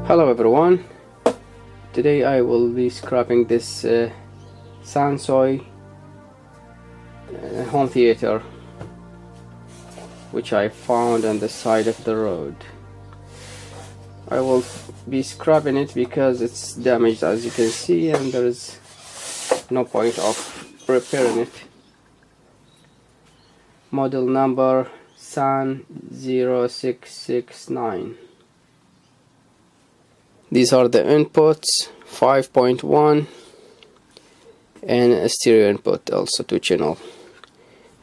Hello everyone, today I will be scrapping this SANSUI Home Theatre which I found on the side of the road. I will be scrapping it because it's damaged, as you can see, and there is no point of repairing it. Model number SAN0669. These are the inputs, 5.1, and a stereo input, also 2 channel.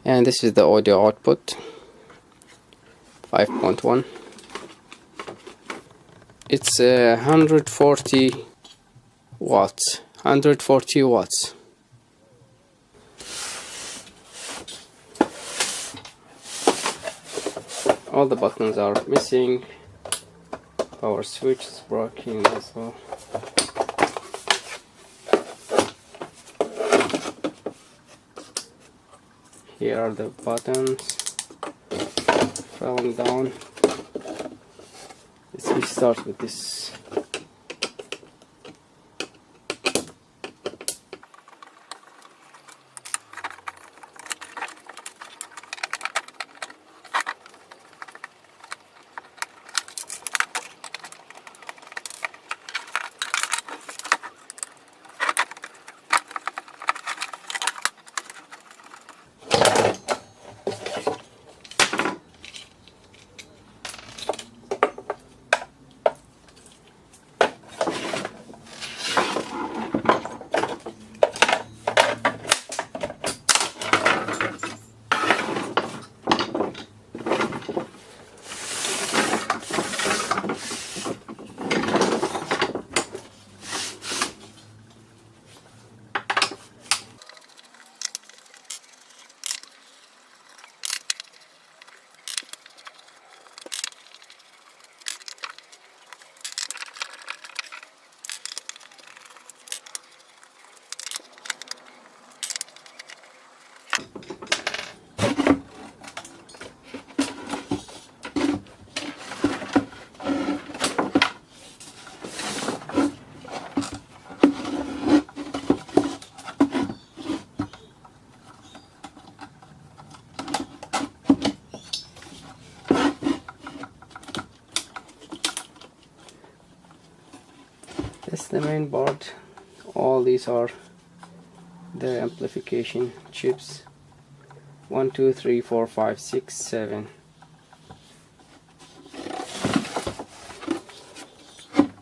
And this is the audio output, 5.1. It's 140 watts. 140 watts. All the buttons are missing. Power switch is broken as well. Here are the buttons falling down. Let's start with this. That's the main board. All these are the amplification chips. 1, 2, 3, 4, 5, 6, 7.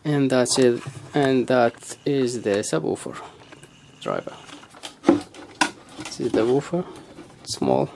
And that's it. And that is the subwoofer driver. This is the woofer, small.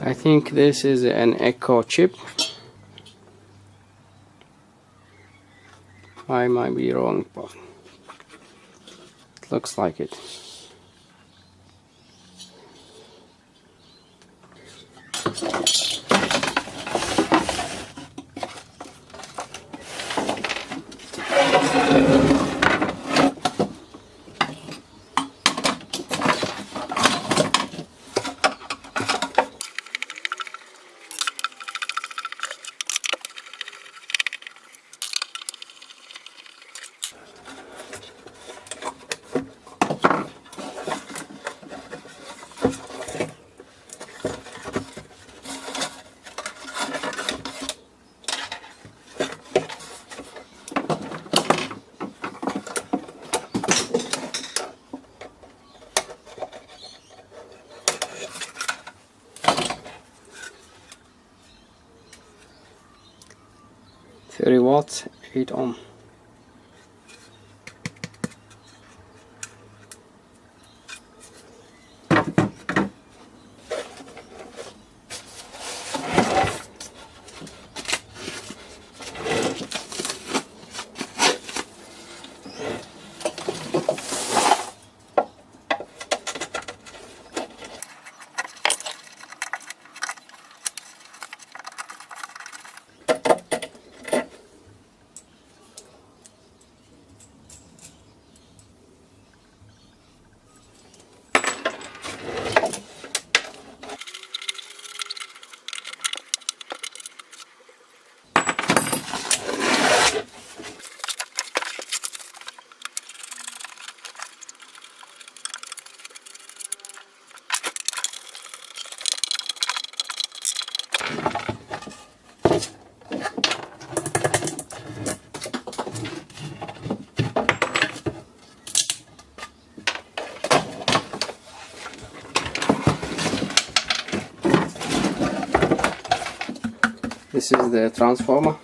I think this is an echo chip. I might be wrong, but it looks like it. 30 watts, 8 ohm. This is the transformer.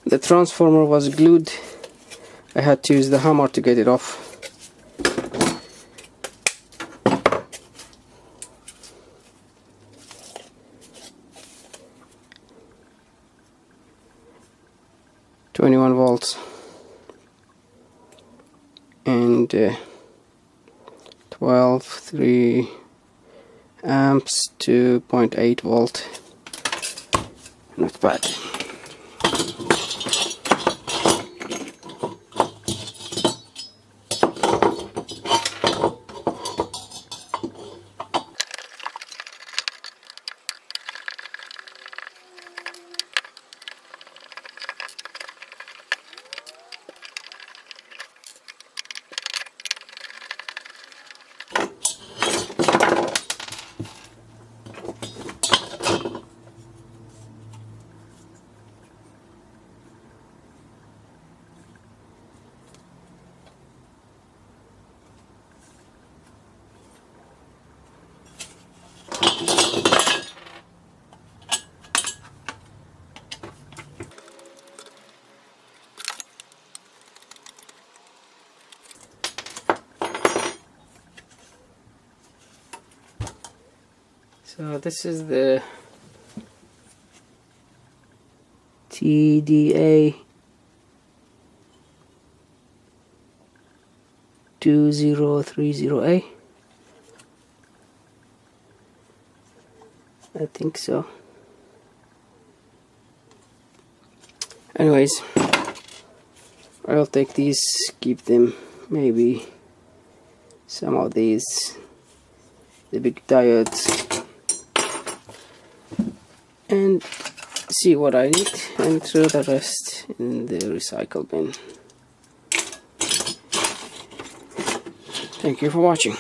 The transformer was glued. I had to use the hammer to get it off. (21 volts) and 3 amps to 0.8 volt. Not bad. So this is the TDA 2030A. I think so. Anyways, I'll take these, keep them, maybe some of these, the big diodes, and see what I need and throw the rest in the recycle bin. Thank you for watching.